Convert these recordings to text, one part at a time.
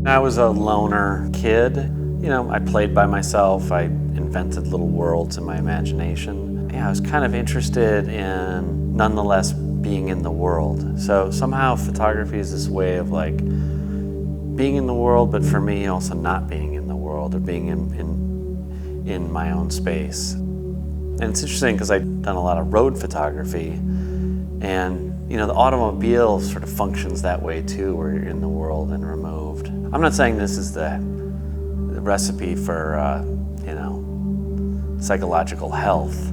I was a loner kid. I played by myself. I invented little worlds in my imagination. I was kind of interested in, nonetheless, being in the world. So somehow photography is this way of like being in the world, but for me also not being in the world or being in my own space. And it's interesting because I've done a lot of road photography, and the automobile sort of functions that way too, where you're in the world and removed. I'm not saying this is the recipe for psychological health,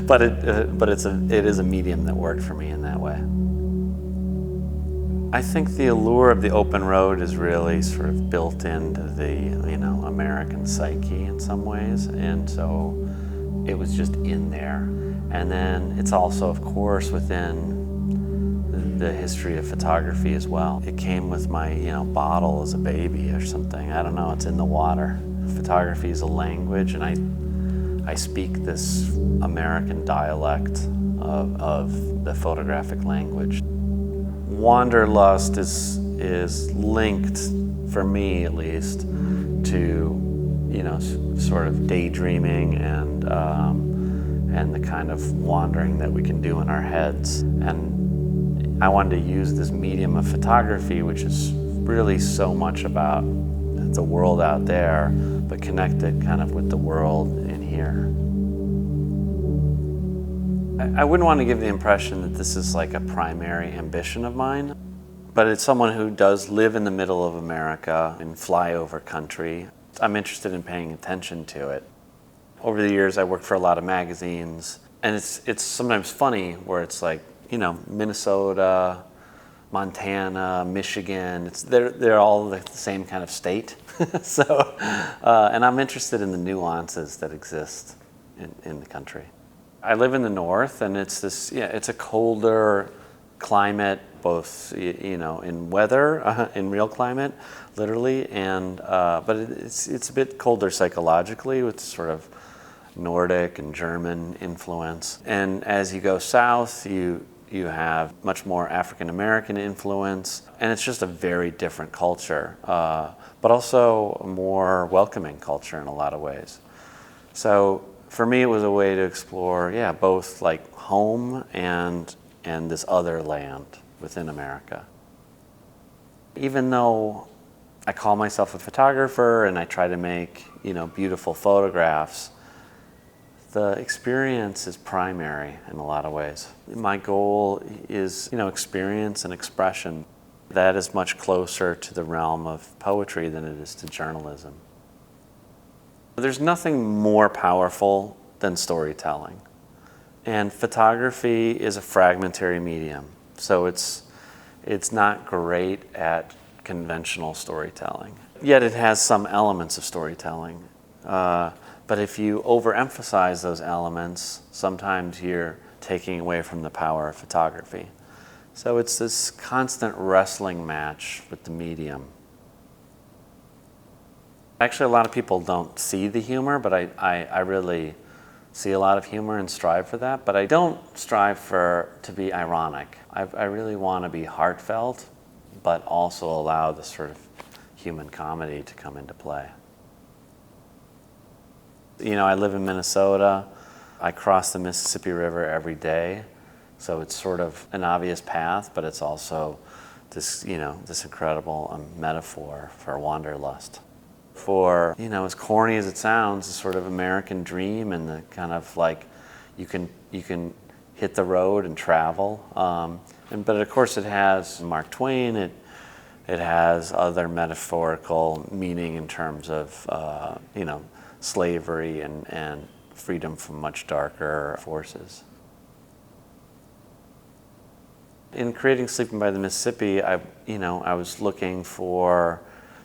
but it is a medium that worked for me in that way. I think the allure of the open road is really sort of built into the American psyche in some ways, and so it was just in there. And then it's also, of course, within the history of photography as well. It came with my bottle as a baby or something. I don't know, it's in the water. Photography is a language, and I speak this American dialect of the photographic language. Wanderlust is linked, for me at least, to sort of daydreaming and the kind of wandering that we can do in our heads. And I wanted to use this medium of photography, which is really so much about the world out there, but connected kind of with the world in here. I wouldn't want to give the impression that this is like a primary ambition of mine, but it's someone who does live in the middle of America in flyover country. I'm interested in paying attention to it. Over the years, I worked for a lot of magazines, and it's sometimes funny where it's like, Minnesota, Montana, Michigan, they're all the same kind of state. So, and I'm interested in the nuances that exist in the country. I live in the north, and it's a colder climate, both in weather, in real climate, literally, and but it's a bit colder psychologically with sort of Nordic and German influence. And as you go south, you have much more African American influence, and it's just a very different culture, but also a more welcoming culture in a lot of ways. So for me, it was a way to explore, both like home and this other land within America. Even though I call myself a photographer and I try to make, beautiful photographs, the experience is primary in a lot of ways. My goal is, experience and expression. That is much closer to the realm of poetry than it is to journalism. There's nothing more powerful than storytelling. And photography is a fragmentary medium. So it's not great at conventional storytelling. Yet it has some elements of storytelling. But if you overemphasize those elements, sometimes you're taking away from the power of photography. So it's this constant wrestling match with the medium. Actually, a lot of people don't see the humor, but I really see a lot of humor and strive for that. But I don't strive to be ironic. I really want to be heartfelt, but also allow the sort of human comedy to come into play. I live in Minnesota. I cross the Mississippi River every day. So it's sort of an obvious path, but it's also this incredible metaphor for wanderlust. For, as corny as it sounds, the sort of American dream and the kind of like, you can hit the road and travel. But of course it has Mark Twain, it has other metaphorical meaning in terms of, slavery and freedom from much darker forces. In creating Sleeping by the Mississippi, I was looking for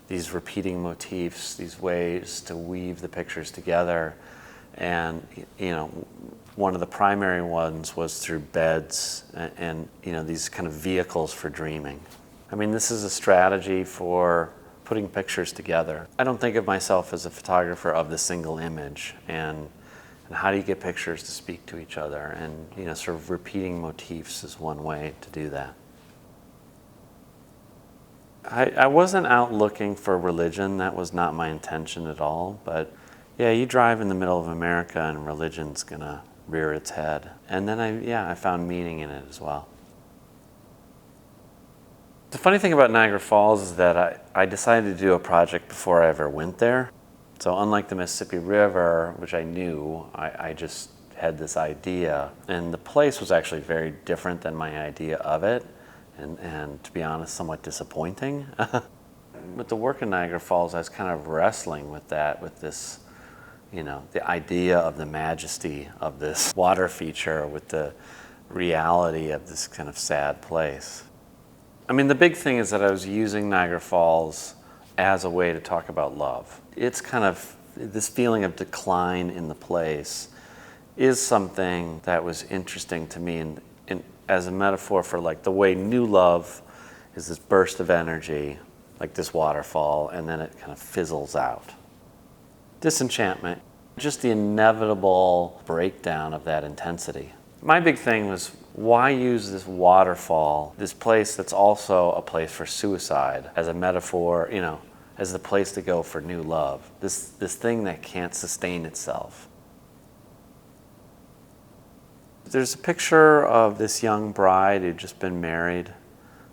these repeating motifs, these ways to weave the pictures together. And, one of the primary ones was through beds and these kind of vehicles for dreaming. I mean, this is a strategy for putting pictures together. I don't think of myself as a photographer of the single image, and how do you get pictures to speak to each other? And sort of repeating motifs is one way to do that. I wasn't out looking for religion. That was not my intention at all. But yeah, you drive in the middle of America and religion's gonna rear its head. And then I found meaning in it as well. The funny thing about Niagara Falls is that I decided to do a project before I ever went there. So unlike the Mississippi River, which I knew, I just had this idea. And the place was actually very different than my idea of it. And to be honest, somewhat disappointing. With the work in Niagara Falls, I was kind of wrestling with that, with this, the idea of the majesty of this water feature with the reality of this kind of sad place. I mean, the big thing is that I was using Niagara Falls as a way to talk about love. It's kind of this feeling of decline in the place is something that was interesting to me and as a metaphor for like the way new love is this burst of energy, like this waterfall, and then it kind of fizzles out. Disenchantment, just the inevitable breakdown of that intensity. My big thing was, why use this waterfall, this place that's also a place for suicide, as a metaphor, as the place to go for new love, this thing that can't sustain itself. There's a picture of this young bride who'd just been married.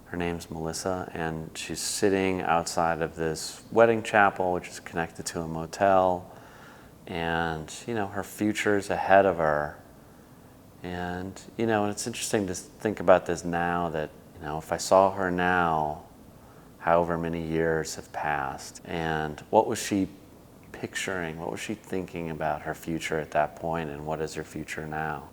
Her name's Melissa, and she's sitting outside of this wedding chapel, which is connected to a motel, and, her future's ahead of her. And, it's interesting to think about this now that, if I saw her now, however many years have passed, and what was she picturing? What was she thinking about her future at that point, and what is her future now?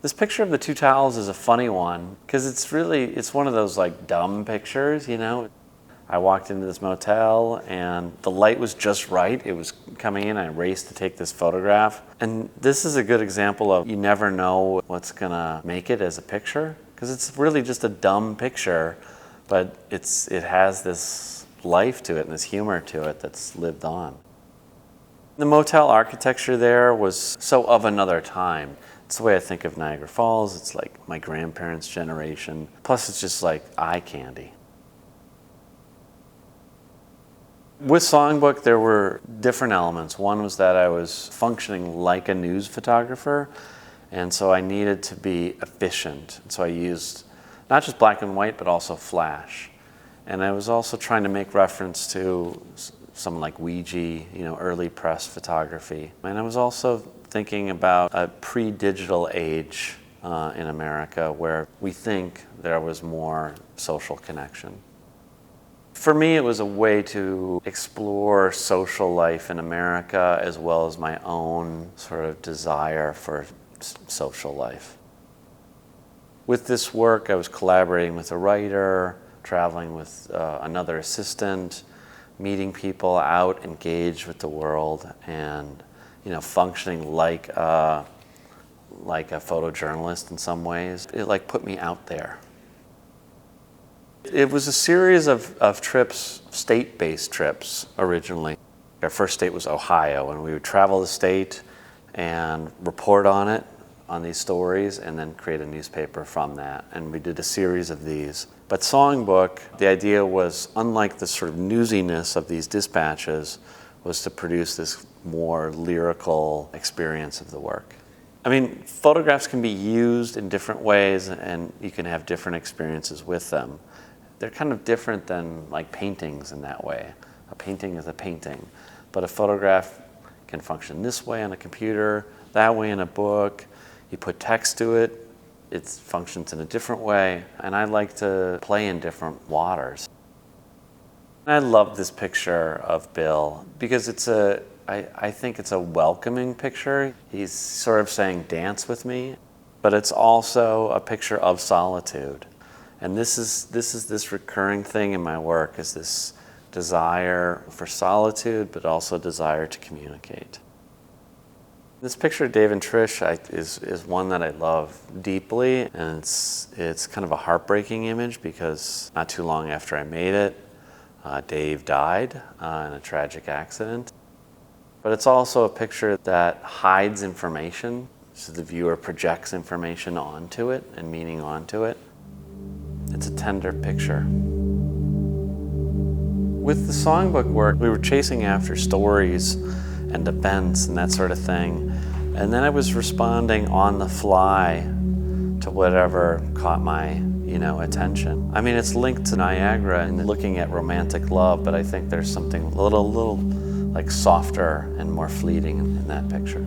This picture of the two towels is a funny one, because it's one of those like dumb pictures, I walked into this motel and the light was just right. It was coming in. I raced to take this photograph. And this is a good example of you never know what's going to make it as a picture, because it's really just a dumb picture, but it has this life to it and this humor to it that's lived on. The motel architecture there was so of another time. It's the way I think of Niagara Falls. It's like my grandparents' generation. Plus, it's just like eye candy. With Songbook, there were different elements. One was that I was functioning like a news photographer, and so I needed to be efficient. And so I used not just black and white, but also flash. And I was also trying to make reference to someone like Ouija, early press photography. And I was also thinking about a pre-digital age in America where we think there was more social connection. For me, it was a way to explore social life in America as well as my own sort of desire for social life. With this work, I was collaborating with a writer, traveling with another assistant, meeting people out, engaged with the world, and functioning like a photojournalist in some ways. It put me out there. It was a series of trips, state-based trips originally. Our first state was Ohio, and we would travel the state and report on these stories, and then create a newspaper from that. And we did a series of these. But Songbook, the idea was, unlike the sort of newsiness of these dispatches, was to produce this more lyrical experience of the work. I mean, photographs can be used in different ways, and you can have different experiences with them. They're kind of different than like paintings in that way. A painting is a painting, but a photograph can function this way on a computer, that way in a book. You put text to it, it functions in a different way, and I like to play in different waters. I love this picture of Bill because I think it's a welcoming picture. He's sort of saying, dance with me, but it's also a picture of solitude. And this is this recurring thing in my work, is this desire for solitude, but also desire to communicate. This picture of Dave and Trish is one that I love deeply, and it's kind of a heartbreaking image because not too long after I made it, Dave died in a tragic accident. But it's also a picture that hides information, so the viewer projects information onto it and meaning onto it. It's a tender picture. With the songbook work, we were chasing after stories and events and that sort of thing. And then I was responding on the fly to whatever caught my attention. I mean, it's linked to Niagara and looking at romantic love, but I think there's something a little like softer and more fleeting in that picture.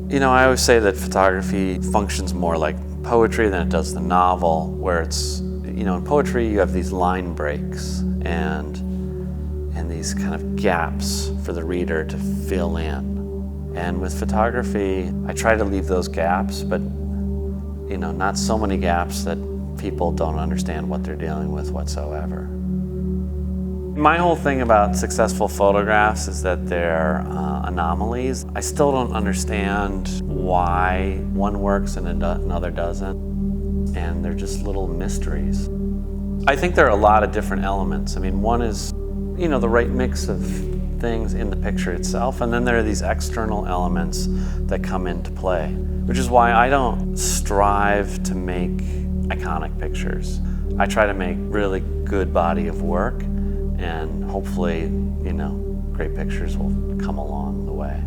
I always say that photography functions more like poetry than it does the novel, where it's, in poetry you have these line breaks and these kind of gaps for the reader to fill in. And with photography, I try to leave those gaps, but not so many gaps that people don't understand what they're dealing with whatsoever. My whole thing about successful photographs is that they're anomalies. I still don't understand why one works and another doesn't, and they're just little mysteries. I think there are a lot of different elements. I mean, one is, the right mix of things in the picture itself, and then there are these external elements that come into play, which is why I don't strive to make iconic pictures. I try to make really good body of work, and hopefully, great pictures will come along the way.